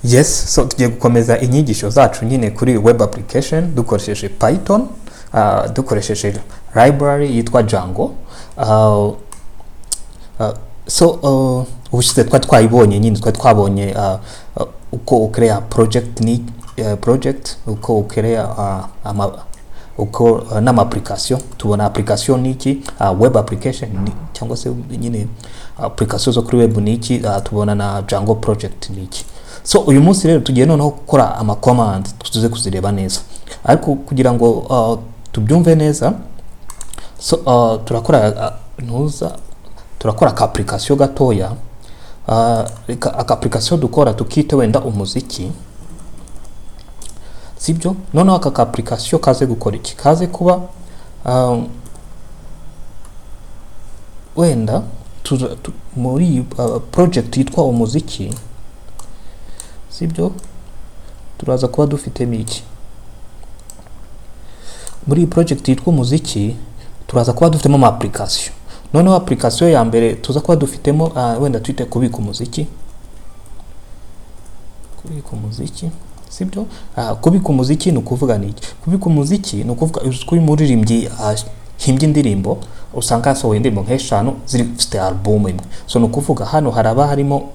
Yes, so tugiye gukomeza inyigisho zacu nyine kuri web application dukoresheje Python, dukoresheje library yitwa Django. Ubushize twayibonye nyine twabonye uko ucrea project uko ucrea uko nama application. Tubona application niki, web application cyangwa se nyine application zo kuri web niki, tubona na Django project niki. So uyu munsi rero tugiye noneho gukora ama command tuze kuzireba neza, ariko kugira ngo tubyumve neza, so turakora ka application gatoya, aka application dukora tukite wenda umuziki, sibyo. Noneho aka application kaze gukora iki, kaze kuba wenda muri project yitwa umuziki, sibyo. Turaza kuba dufitemo iki muri project yitwa umuziki, turaza kuba dufitemo ama application. Noneho application ya mbere tuza kuba dufitemo wenda twite kubika umuziki, sibyo. Kubika umuziki ni ukuvuga niki? Kubika umuziki ni ukuvuga kuri muririmbyi himbye indirimbo, usanga yasohoye indirimbo nk'eshanu zifite album imwe. So ni ukuvuga hano haraba harimo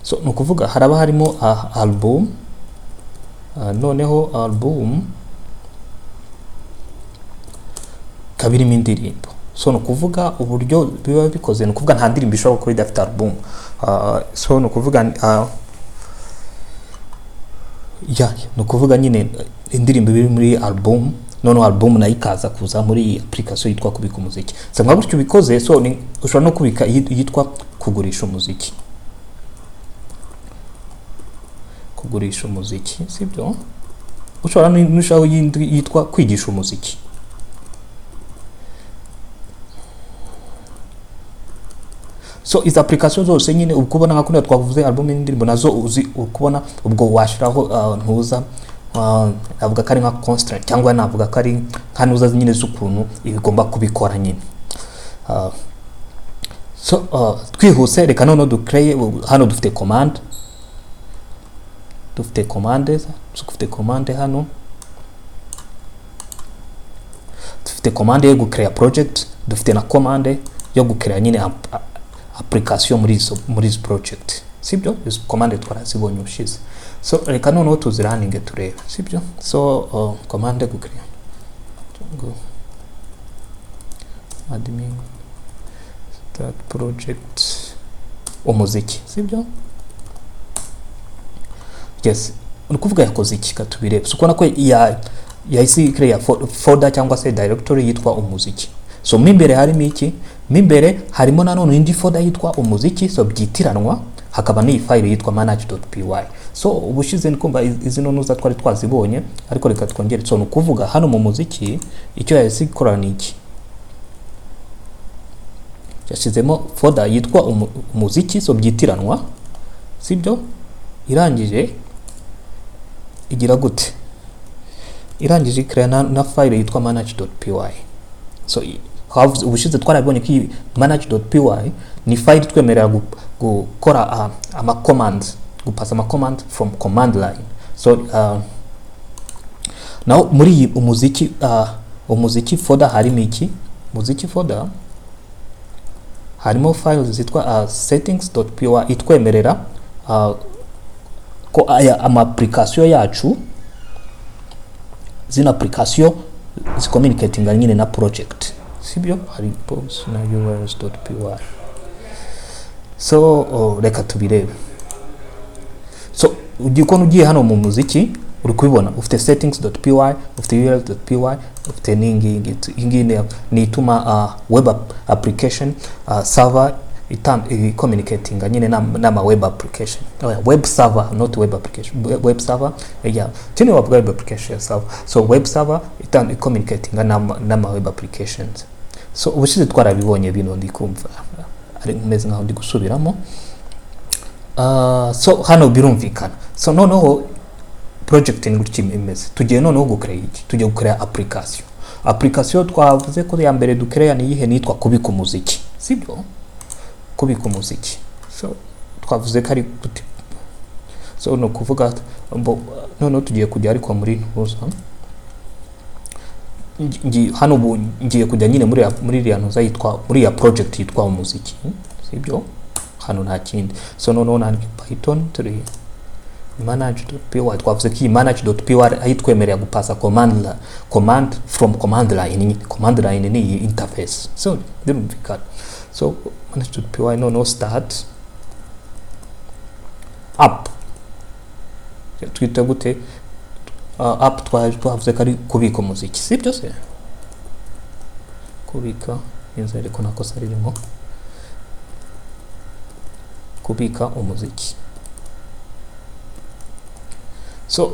so ni ukuvuga haraba harimo album, noneho album kabirimo indirimbo. So ni ukuvuga uburyo biba bikoze, ni ukuvuga nta ndirimbo ishobora kuba idafite album. So ni ukuvuga ni ukuvuga nyine indirimbo biri muri album, noneho album nayo ikaza kuza muri application yitwa kubika umuziki. So nka gutyo bikoze, so ni ushobora no kubika yitwa kugurisha umuziki, sibyo. Ushobora n'ushaka yitwa kwigisha umuziki. So izi application zose nyine ukubona nka kuno twavuze album n'indirimbo nazo uzi ukubona ubwo washiraho ntuza, avuga kari nka constraint cyangwa navuga kari nkanuza nyine z'ukuntu ibigomba kubikora nyine. Twihuse reka none ducreate hano dufite command, hano dufite command yo gucreate project, dufite na command yo gucreate nyine application muri izo project, sibyo. Izo command twarazibonye ushize. So reka none tuziraninge turebe, sibyo. So command gucreate admin start project umuziki, sibyo. Yes, ukuvuga yakoze iki katubirebe. So kubona ko yahise create folder cyangwa se directory yitwa umuziki. So mimbere harimo iki? Mimbere harimo nanone indi folder yitwa umuziki, so byitiranwa, hakaba ni file yitwa manage.py. So ubushize nikumva izi nonuza twari twazibonye, ariko reka twongere. So nukuvuga hano mu muziki icyo yahise ikora ni iki? Yashizemo folder yitwa umuziki, so byitiranwa, sibyo. Irangije igira gute? Irangije ikreana na file yitwa manage.py. So ubushize twarabonye ko manage.py ni file twemerera gukora ama commands, gupasa ama command from command line. So now muri umuziki folder harimo iki? Muziki folder harimo files zitwa settings.py itwemerera ko ama application yacu, zina application zicommunicating nyine na project, sibyo. Hari post na urls.py. So reka tubirebe. So ugiye hano mu muziki uri kubibona ufite settings.py, ufite urls.py, ufite n'ingine nituma web application server communicating nyine nama web application, web server, not web application, web server, tini web application server. So web server communicating nama web applications. So ubushize twarabibonye bino ndikumva ari meze nkaho ndi gusubiramo. So hano birumvikana. So noneho project ni gutya imeze. Tugiye noneho gucreate application twavuze ko ya mbere ducreate ni yihe nitwa kubika umuziki, sibyo. kubika umuziki. So twavuze ko ari gute, so no kuvuga none tugiye kujya ariko muri ntuza hano ubu ngiye kujya nyine muri iriya ntuza yitwa muri ya project yitwa umuziki, sibyo hano nta kindi. So noneho na Python turi manage.py, twavuze ko iyi manage.py ayitwemerera gupasa command from command line ni iyi interface. So birumvikana. So manage.py no start app twita gute, app twavuze ko ari kubika umuziki, sibyo se kubika inzere ko nakosa ririmo kubika umuziki. So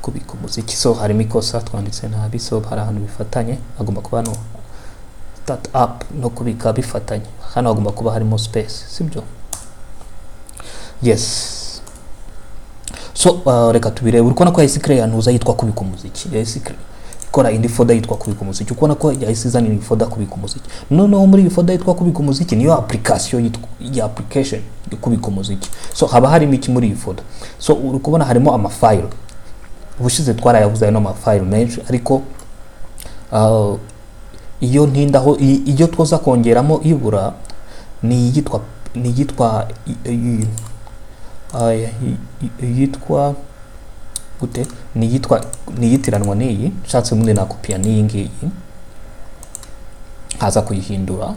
kubika umuziki, so harimo ikosa twanditse nabi, so hari ahantu bifatanye, agomba kuba no start up no kubika bifatanye, hano agomba kuba harimo space, sibyo? Yes. So reka tubirebe, urikona ko yahise create ntuza yitwa kubika umuziki, yahise ikora indi folder yitwa kubika umuziki, ukona ko yahise izana indi folder kubika umuziki. Noneho muri iyi folder yitwa kubika umuziki niyo application ya application yo kubika umuziki. So haba harimo iki muri iyi folder? So urikubona harimo ama file, ubushize twarayavuze ayo ma file menshi, ariko iyo ntindaho iyo twoza kongeramo ibura ni yitwa gute, ni yitiranwa niyi, nshatse muri na kopia niyi ngiyi haza kuyihindura,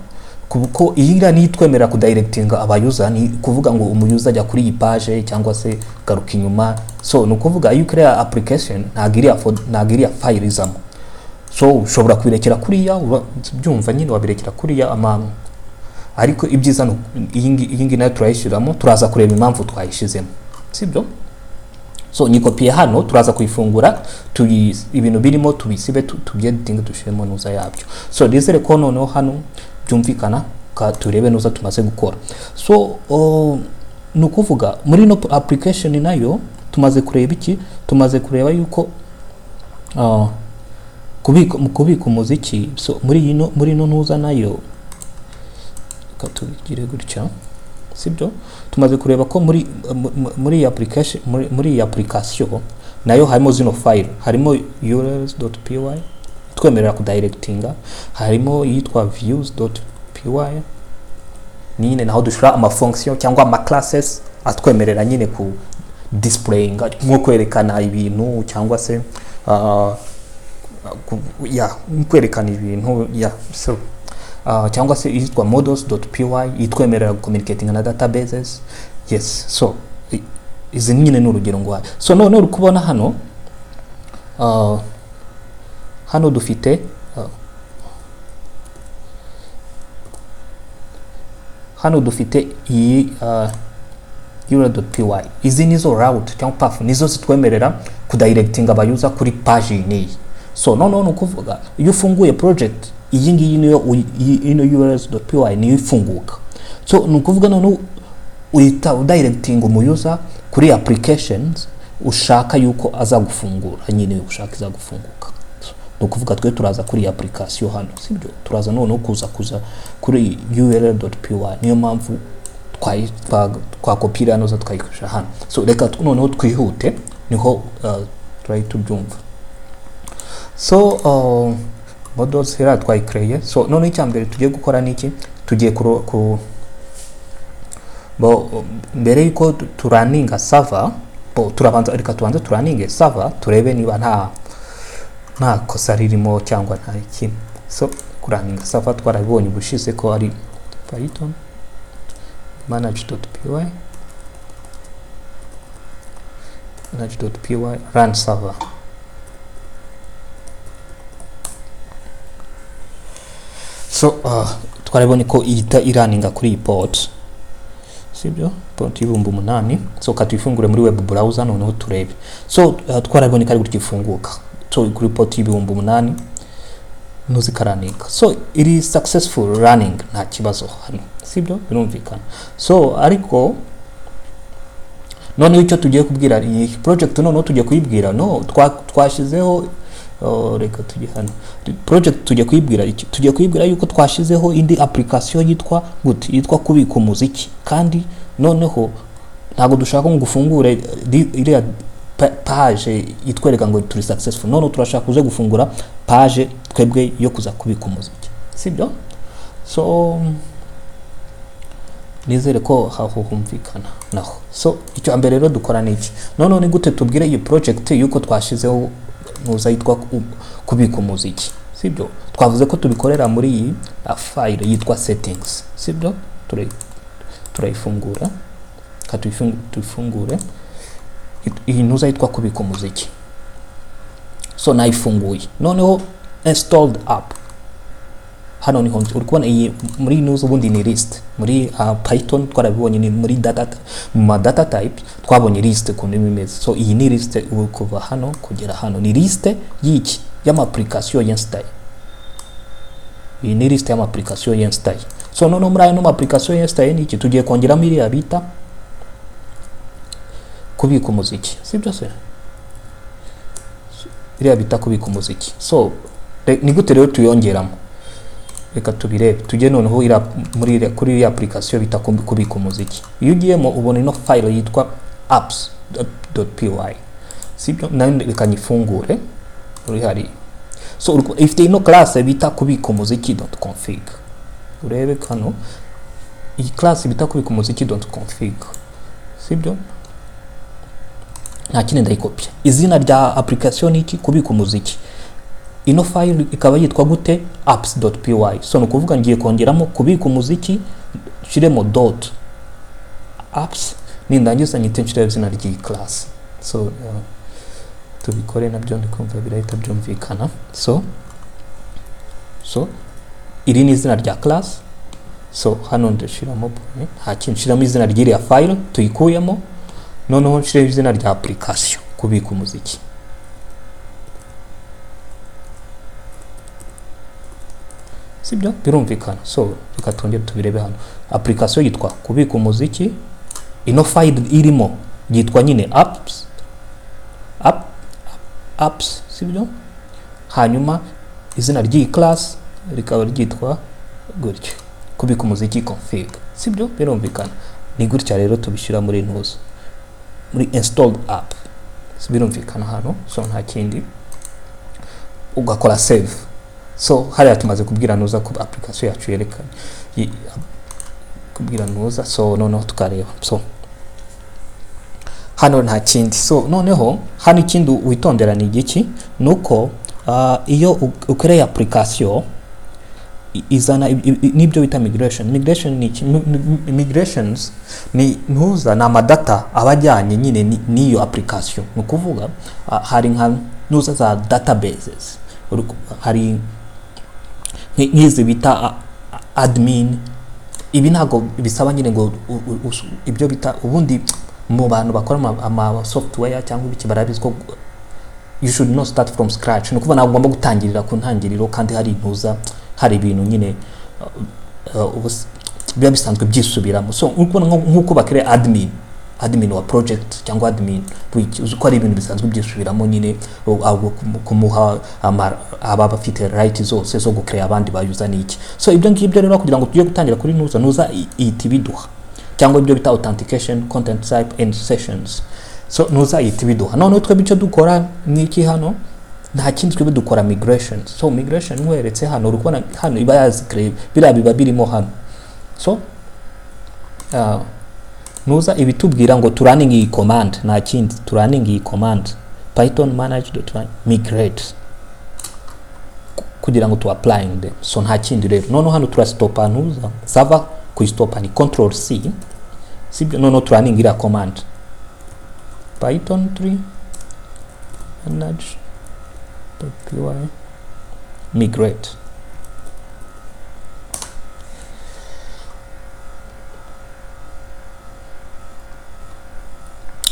kuko iyi ni itwemerera ku directinga abayuza, ni kuvuga ngo umuyuza ajya kuri iyi page cyangwa se garuka inyuma. So no kuvuga you create application ntagiria file izamo, so ushobora kubirekera kuriya, byumva nyine wabirekera kuriya amano, ariko ibyiza no iyi ngi nayo turayishiramo, turaza kureba impamvu twayishizemo, sibyo? So ni copy hano turaza kuyifungura, ibintu birimo tubisibe, tubyeditinga dushiremo nuza yabyo. So dizere ko noneho hano byumvikana ka turebe nuza tumaze gukora. So no kuvuga muri no application nayo tumaze kureba iki, tumaze kureba yuko kubika umuziki. So muri no nuza nayo katugire gutya, sibyo? Tumaze kureba ko muri application nayo harimo zino file, harimo urls.py twemerera ku directinga, harimo yitwa views.py nyine naho dushira ama function cyangwa ama classes atwemerera nyine ku displayinga, nko kwerekana ibintu cyangwa se kwerekana ibintu so cyangwa se yitwa models.py itwemerera communicating na databases. Yes, so izi nyine n'urugero ngwa. So none uri kubona hano dufite iyi url.py, izi nizo route cyangwa path nizo zitwemerera ku directing abayuza kuri page ni. So none ukuvuga iyo ufunguye project iyi ngiyi niyo urls.py niyo ifunguka. So nukuvuga none uhita directing umuyuza kuri applications ushaka yuko aza gufungura, nyine ushaka iza gufunguka. Nukuvuga twe turaza kuri application hano, sibyo? Turaza none kuza kuri url.py, niyo mpamvu kwa copy hano za twayikoresha hano. So reka noneho twihute niho try to byumva. So models here twayicreate. So none icyambere tugiye gukora niki, tugiye mbere yuko turaninga server, reka tubanze turaninge server turebe niba nta kosa ririmo cyangwa nta iki. So kuraninga server twarabonye ubushize ko ari Python manage.py run server. So twarabonye ko ihita iraninga kuri iyi port, sibyo? Port y'ibihumbi 8. So katuyifungure muri web browser noneho turebe. So twarabonye kari gutya ifunguka, so kuri port y'ibihumbi 8 nuzikaraninga. So it is successful running, nta kibazo hano, sibyo? Birumvikana. So ariko none icyo tugiye kubwira iyi project noneho tugiye kuyibwira, no twashizeho reka tujye hano project tujye kuyibwira iki, tujye kuyibwira yuko twashizeho indi application yitwa gute, yitwa kubika umuziki, kandi noneho ntago dushaka ngo ufungure iriya page itwereka ngo turi successful, none turashaka kuze gufungura page twebwe yo kuza kubika umuziki, sibyo? So nizere ko humvikana naho. So icyo mbere rero dukora niki, none ni gute tubwire iyi project yuko twashizeho nuza yitwa kubika umuziki, sibyo? Twavuze ko tubikorera muri iyi file yitwa settings, sibyo? Turayifungura tuyifungure iyi nuza yitwa kubika umuziki. So nayifunguye, noneho installed app, hano niho uri kubona iyi muri nuza ubundi ni list muri Python twarabibonye, ni muri data type twabonye list kuntu bimeze. So iyi ni list kuva hano kugera hano, ni list y'iki y'ama application y'install, iyi ni list y'ama application y'install. So none muri ayo application y'install ni iki, tugiye kongeramo iriya bita kubika umuziki, sibyo se? Iriya bita kubika umuziki. So ni gute rero tuyongeramo, reka tubirebe. Tujye noneho muri kuri iyi application bita kubika umuziki. Iyo ugiyemo ubona ino file yitwa apps.py, sibyo? Nayo reka nyifungure uri hari. So ifite ino class bita kubika umuziki.config, urebe hano iyi class bita kubika umuziki.config, sibyo? Nta kindi ndayikopya. Izina rya application iki kubika umuziki, ino file ikaba yitwa gute, apps.py. So no kuvuga ngiye kongeramo kubika umuziki, shiremo dot apps, nindangiza nyite nshire izina ry'iyi class. So tubikore nabyo ndikumva birahita byumvikana. So iri ni izina rya class. So hano ndashiramo nta kintu, nshiramo izina ry'iriya file tuyikuyemo, noneho nshire izina rya application kubika umuziki. Sibyo? Birumvikana. So reka tongere tubirebe hano. Application yitwa kubika umuziki, ino file irimo yitwa nyine apps, sibyo? Hanyuma izina ry'iyi class rikaba ryitwa gutyo, kubika umuziki config, sibyo? Birumvikana. Ni gutya rero tubishira muri ntuzo, muri installed app, birumvikana hano. So nta kindi, ugakora save. So hariya tumaze kubwira nuza ko application yacu yerekana kubwira nuza. So noneho tukareba, so hano nta kindi. So noneho hano ikindi witondera ni igiki, nuko iyo ukoreye application izana nibyo bita migration ni migrations ni ntuza na amadata abajyanye nyine niyo application. No kuvuga hari nka nuza za databases, hari nk'izi bita admin. Ibi ntago bisaba nyine ngo ibyo bita ubundi mu bantu bakora ama software cyangwa ibiki barabizwa, you should not start from scratch. No kuvuga nagomba gutangirira ku ntangiriro, kandi hari intuza, hari ibintu nyine biba bisanzwe byisubiramo. So nk'uko bakire admin wa project cyangwa admin uzi ko ari ibintu bisanzwe byisubiramo nyine, kumuha aba bafite right zose zo gukrea abandi bayuza niki. So ibyo ngibyo rero kugira ngo tujye gutangira kuri nuza itibiduha, cyangwa ibyo bita authentication, content type and sessions. So nuza itibiduha. None twebwe icyo dukora niki hano, nta kindi twebwe dukora migration. So migration weretse hano urukona hano iba yazicreate biba birimo hano. So nuza ibitubwira ngo turunning iyi command, nta kindi turunning iyi command python manage.migrate kugira ngo tu applying them. So nta kindi rero, none hano turastopa nuza server kuistopa ni control C, sibyo? None turunning ira command python 3 manage.py migrate.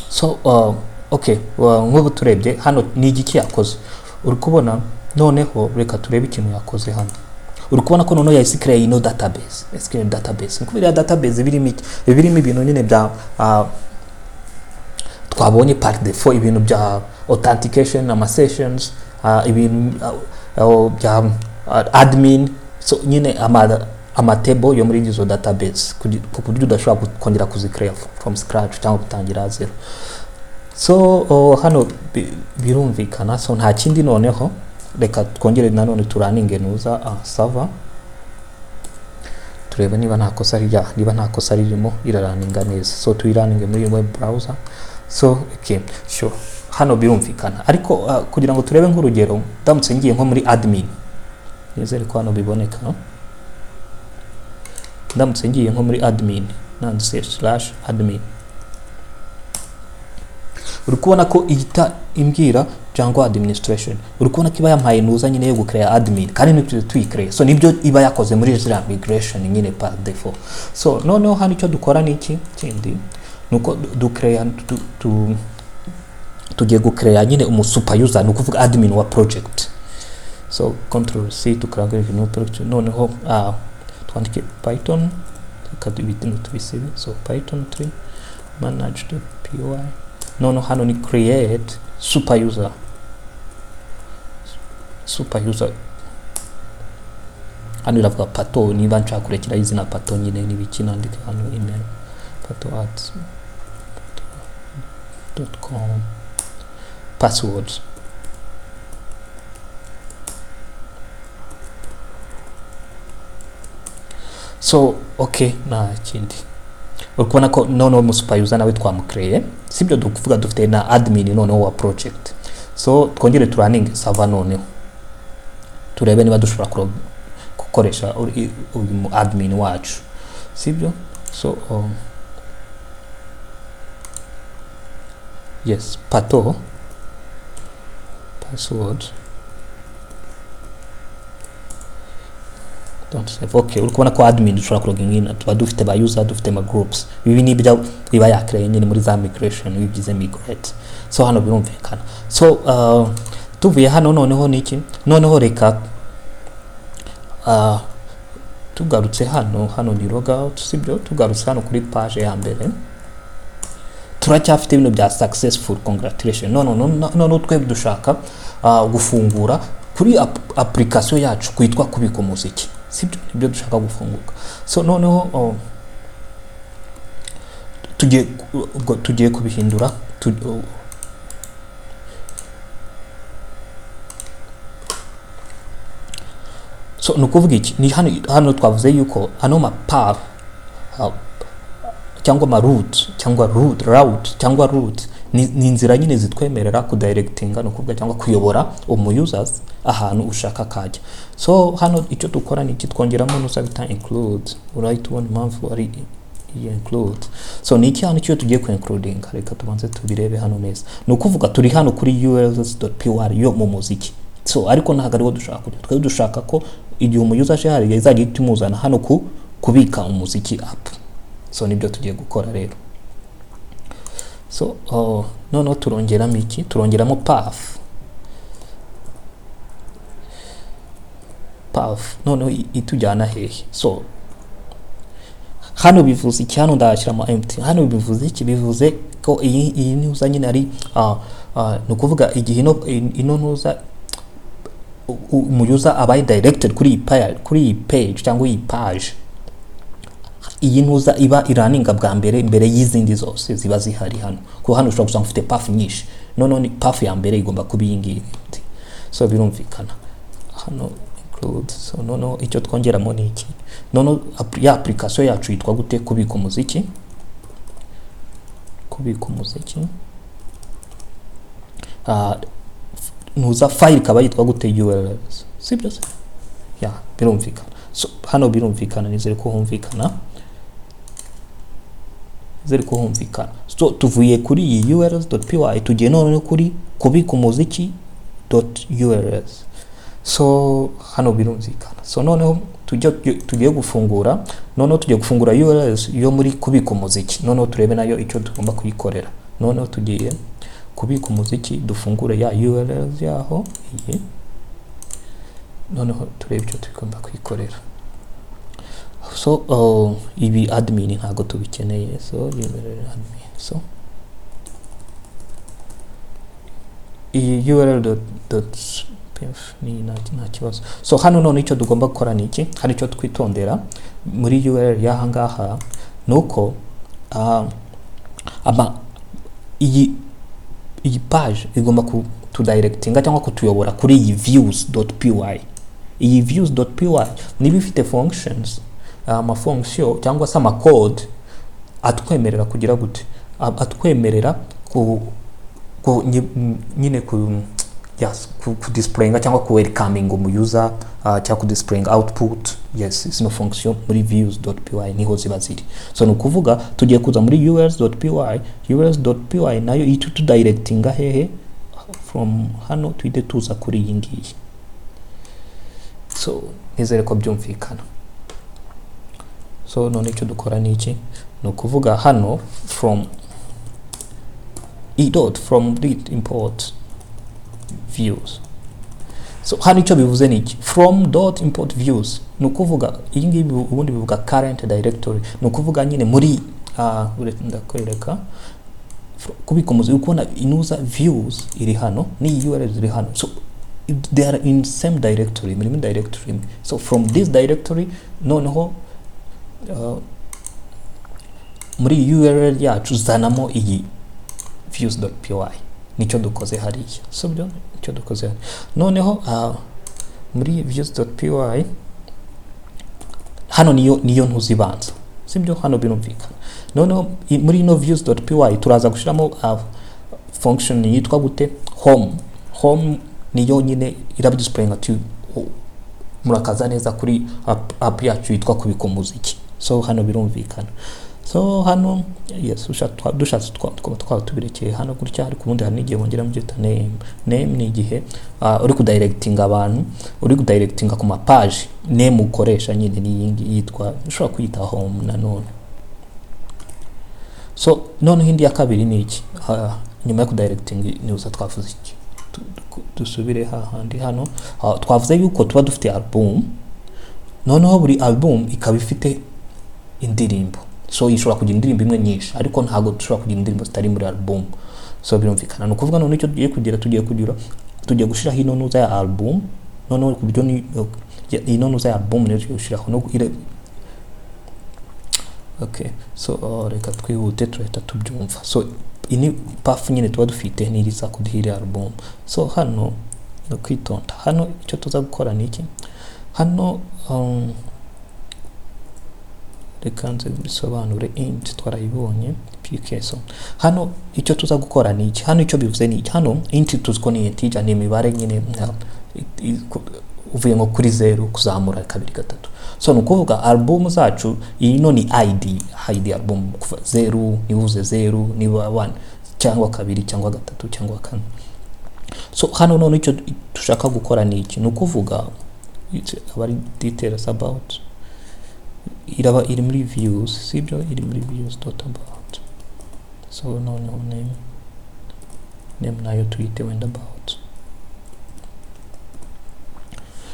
So okay, nk'ubu turebye hano ni igiki yakoze, uri kubona. Noneho reka turebe ikintu yakoze hano. Uri kubona ko noneho yahise create ino database, SQL database. Nkubira database birimo ibintu nyine bya twabonye par default, ibintu bya authentication, ama sessions, ibintu bya admin, so nyine amatable yo muri izo database ku buryo udashobora kongera kuzicreate from scratch cyangwa gutangira zero. So hano birumvikana, so nta kindi. Noneho reka twongere nanone turaninge nuza server turebe niba nta kosa ririmo iraraninga neza. So tuyiraninge muri web browser. So okay, sure, hano birumvikana, ariko kugira ngo turebe nk'urugero ndamutse ngiye nko muri admin, nizere ko hano biboneka, ndamutse ngiye nko muri admin nanditse /admin, uri kubona ko ihita imbwira Django administration, uri kubona ko iba yampaye nuza nyine yo gucreate admin kandi nitwe tuyicreate. So nibyo iba yakoze muri zira migration nyine par default. So noneho hano icyo dukora ni iki kindi, nuko tugiye gucreate nyine super user, no kuvuga admin wa project. So control C tukarangire new project. Noneho twandike python ibintu tubisibe. So python 3 manage.py. Noneho hano ni create super user. Hano iravuga pato, niba nshaka kurekera izina pato nyine nibiki nandika hano email pato@.com, password. So okay, na kindi ukubona ko noneho mu super user nawe twamucreate, sibyo dukuvuga dufite na admin noneho wa project. So twongere turaninge server noneho turebe niba dushobora gukoresha uyu admin wacu, sibyo. So yes, pato password don't save. Okay, urikubona ko admin dushobora kuroginga, tuba dufite ba user, dufite ma groups, ibi ni bya iba yakreate nyine muri za migration bigize migrate. So hano birumvikana. So tuvuye hano noneho niki, noneho reka tugarutse hano ni logout, sibyo. Tugarutse hano kuri page ya mbere, turacyafite ibintu bya successful congratulation. No twebwe dushaka gufungura kuri application yacu kwitwa kubika umuziki, sibyo, nibyo dushaka gufunguka. So noneho tugiye kubihindura. So nukuvuga iki, ni hano twavuze yuko hano ma path cyangwa ma route cyangwa route ni inzira nyine zitwemerera kudirectinga, no kuvuga cyangwa kuyobora users ahantu ushaka kajya. So hano icyo dukora ni iki, twongeramo nusa bita include, right one month ari include. So ni iki hano cyo tugiye ku including, reka tubanze tubirebe hano neza. No kuvuga turi hano kuri urls.py yo mu muziki. So ariko ntago ari wo dushaka kujya, twari dushaka ko igihe umuuser aje hari izajya itumuzana hano kubika umuziki app. So nibyo tugiye gukora rero. So noneho turongeramo iki, turongeramo path noneho itujyana hehe. So hano bivuze iki, hano ndashyiramo empty. Hano bivuze iki, bivuze ko iyi nuza nyine ari no kuvuga igihe ino nuza umuuser abaye directed kuri iyi page cyangwa iyi page, iyi ntuza iba iraninga bwa mbere y'izindi zose ziba zihari hano. Ko hano ushobora gusanga ufite path nyinshi, none path ya mbere igomba kuba iyi ngiyi. So birumvikana hano include. So noneho icyo twongeramo ni iki, noneho ya application yacu yitwa gute, kubika umuziki. Nuza file kaba yitwa gute, urls, sibyo se? Yeah, birumvikana. So hano birumvikana, nizere ko humvikana. So tuvuye kuri iyi urls.py tugiye none kuri kubika umuziki.urls. So hano birumvikana. So noneho tugiye gufungura, tugiye gufungura urls yo muri kubika umuziki. Noneho turebe nayo icyo tugomba kuyikorera. Noneho tugiye kubika umuziki, dufungure ya urls yaho iyi. Noneho turebe icyo tugomba kuyikorera. So ibi admin ntago tubikeneye. So admin. So iyi url ni nta kibazo. So hano none icyo tugomba gukora ni iki, hari icyo twitondera muri URL y'aha ngaha nuko iyi page igomba kutudirectinga cyangwa kutuyobora kuri iyi views.py. iyi views.py niba ifite functions, amafunction cyangwa se amacode atwemerera kugira gute, atwemerera nyine ku displayinga cyangwa ku welcoming user cyangwa ku displaying output. Yes, zino function muri views.py niho ziba ziri. So nukuvuga tugiye kuza muri urls.py nayo itu directinga hehe from hano twide tuza kuri iyi ngiyi. So nizere ko byumvikana. So none icyo dukora ni iki, nukuvuga hano from from read import views. So hano icyo bivuze ni iki, from.import views nukuvuga iyi ngiyi ubundi bivuga current directory, nukuvuga nyine muri ndakwereka kubika muzi ukubona inuza views iri hano ni URL iri hano. So they are in same directory, muri directory. So from this directory noneho muri URL yacu zanamo iyi views.py, nicyo dukoze hariya. So byo nicyo dukoze hariya. Noneho muri views.py hano niyo ntuzibanza, sibyo, hano birumvikana. Noneho muri no views.py turaza gushiramo function yitwa gute, home niyo nyine irabdisplayinga tu murakaza neza kuri app yacu yitwa kubika umuziki. So hano birumvikana. So hano yes, dushatse tubirekeye hano gutya, ariko ubundi hari n'igihe wongera mbyita name ni igihe uri kudirectinga abantu, uri kudirectinga ku mapage, name ukoresha nyine ni yitwa, ushobora kuyita home nanone. So none hindi ya kabiri ni iki, nyuma yo kudirecting ni uza twavuze iki, dusubire hahandi hano twavuze yuko tuba dufite album, noneho buri album ikaba ifite indirimbo. So ishobora kugira indirimbo imwe nyinshi, ariko ntago dushobora kugira indirimbo zitari muri album. So birumvikana no kuvuga none icyo tugiye gushira hino nuza ya album, none ku buryo ni ino nuza ya album rero gushiraho no okay. So reka twihute turahita tubyumva. So ini path nyine tuba dufite niriza kuduhira album. So hano no kwitonda, hano icyo tuza gukora ni iki, hano reka nze bisobanure int twarayibonye pk. So hano icyo tuza gukora ni iki, hano icyo bivuze ni iki, hano int tuziko ni integer, ni imibare nyine uvuye nko kuri 0 kuzamura kabiri gatatu. So nukuvuga album zacu ino ni id album kuva 0 nibuze 0 niba 1 cyangwa kabiri cyangwa gatatu cyangwa kane. So hano none icyo tushaka gukora ni iki, nukuvuga abari details about iraba iri muri views, sibyo, iri muri views.about. So no name nayo tuyite wenda about.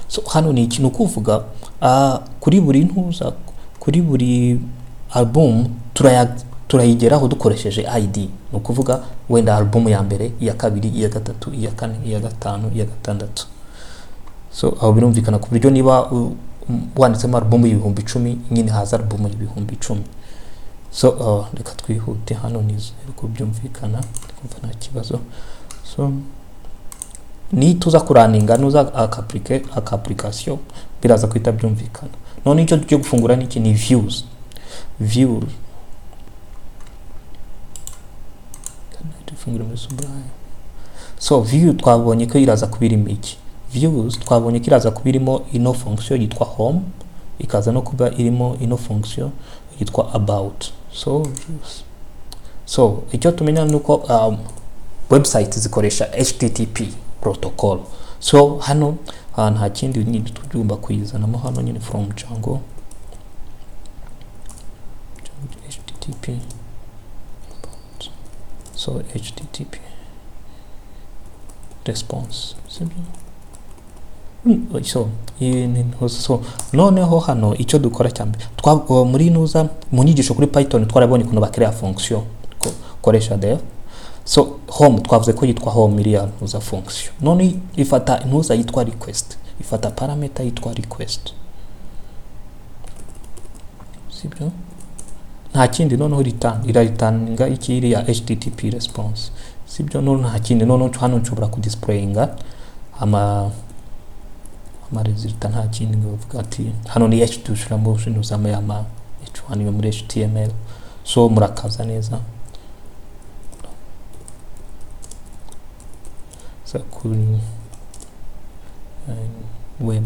So hano ni ikintu kuvuga kuri buri ntuza, kuri buri album turayigeraho dukoresheje id, no kuvuga wenda album ya mbere, iya kabiri, iya gatatu, iya kane, iya gatanu, iya gatandatu. So aho birumvikana ku buryo niba wanditsemo album y'ibihumbi 10 nyine haza album y'ibihumbi 10. So reka twihute hano nizere ko byumvikana, kumva nta kibazo. So ni tuza kuraninga nuza application biraza kwita byumvikana. None icyo tugiye gufungura ni iki, ni views. Tufungura muri Sublime. So view twabonye ko iraza kubirimo iki, views twabonye ko iraza kubirimo ino function yitwa home, ikaza no kuba irimo ino function yitwa about. So icyo tumenya nuko website zikoresha HTTP protocol. So hano nta kindi ni tugomba kuyizanamo hano nyine from Django HTTP about. So HTTP response simple. So noneho hano icyo dukora cyambe muri nuza mu nyigisho kuri Python twarabonye kuno bakrea function koresha def. So home twavuze ko yitwa home iriya ntuza function, none ifata ntuza yitwa request, ifata parameter yitwa request, sibyo? Nta kindi noneho returninga ikiri ya http response, sibyo? None nta kindi, none hano nshobora kudisplayinga ama result, nta kindi ngovuga ati hano ni h2 shiramo nuzama ya h1 yo muri html. So murakaza neza kuri web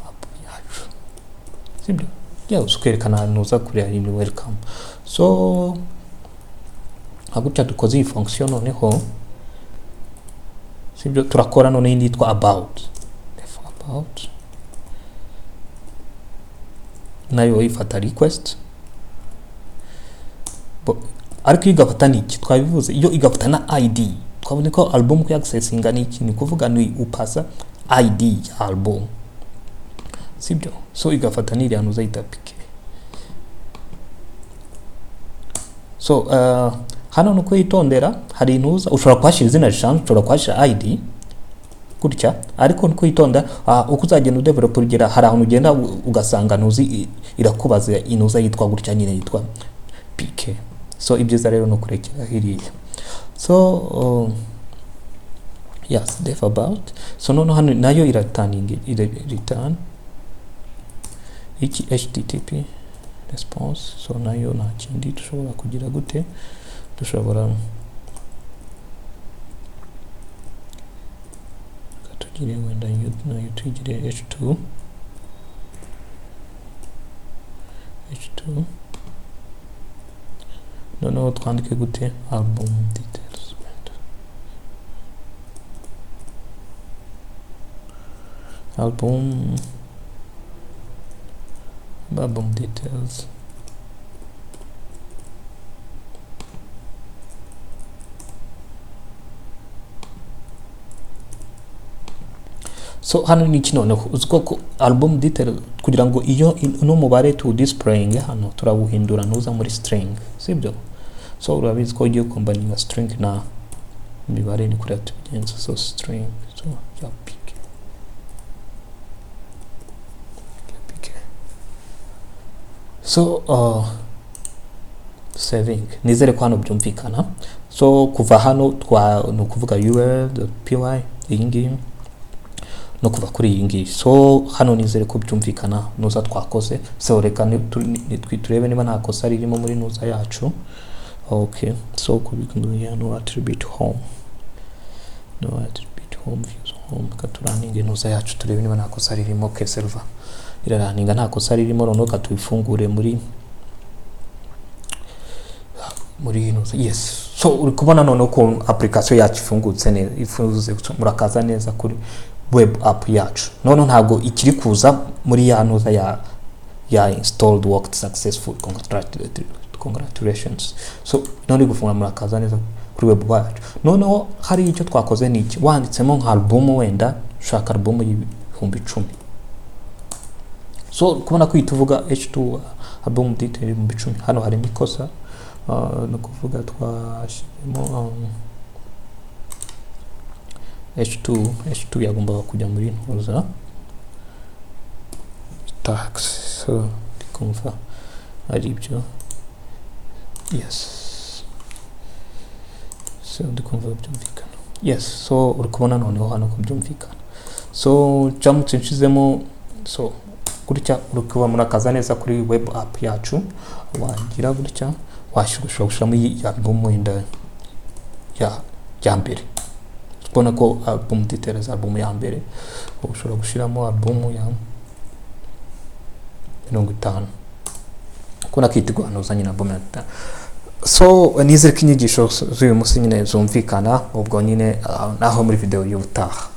app yacu, sibyo? Ukwerekana nuza kureba ni welcome. So haguca dukoze iyi function noneho, sibyo? Turakora none indi yitwa about nayo ifata request, ariko igafata niki twabivuze, iyo igafata na id. Twabone ko album ku accessinga niki, ni kuvuga ni upasa id ya album, sibyo? So igafata ni ryantu zayita pike. So hano nuko yitondera, hari intuza ushobora kwashira izina rishanzwe, ushobora kwashira id gutya, ariko nuko yitonda uko uzagenda udeveloper ugera hari ahantu ugenda ugasanga ntuzi irakubaza inuza yitwa gutya nyine yitwa pike. So ibyiza rero no kurekera hiriya. So yes, def about. So noneho hano nayo return iki http response. So nayo nta kindi dushobora kugira gute, dushobora katugire wenda nayo tugire h2 noneho twandike gute album details, album details. So hano ni kino noneho uziko ko album detail kugira ngo iyo no mubare tu displaying hano turabuhindura nuza muri string, sibyo? So urabizi ko igiye combining string na mibare ni kuri atugenza. So string, so ya pick so saving. Nizere ko hano byumvikana. So kuva hano no kuvuga url.py iyi no kuva kuri iyi ngiyi. So hano nizere ko byumvikana nuza twakoze. So reka turebe niba nta kosa ririmo muri nuza yacu. Okay, so kubikunda no attribute home, views home, katuraninge nuza yacu turebe niba nta kosa ririmo. Okay, server iraraninga nta kosa ririmo, noneho katuyifungure muri nuza. Yes, so uri kubona noneho ko application yacu ifungutse neza, ifunze murakaza neza kuri web app yacu. Noneho ntabwo ikiri kuza muri ya nuza ya installed worked successful, congratulations. So none gufunga murakaza neza kuri web yacu. Noneho hari icyo twakoze niki, wanditsemo nka album, wenda shaka album y'ibihumbi 10. So kubona ko ituvuga h2 album detail y'ibihumbi 10, hano hari ikosa no kuvuga twashimo h2 yagomba kujya muri ntuza tax. So ndikumva ari byo. Yes, so ndikumva byumvikana. Yes, so uri kubona noneho hano ko byumvikana. So jamutse nshizemo, so gutya uri kuba murakaza neza kuri web app yacu. Wagira gutya washigushamo album wenda ya mbere. Ubona ko album details album ya mbere ushobora gushiramo album ya 50 kuna kitigwa nuzanye na album ya 50. So nizere ko inyigisho z'uyu munsi nyine zumvikana, ubwo nyine naho muri video y'ubutaha.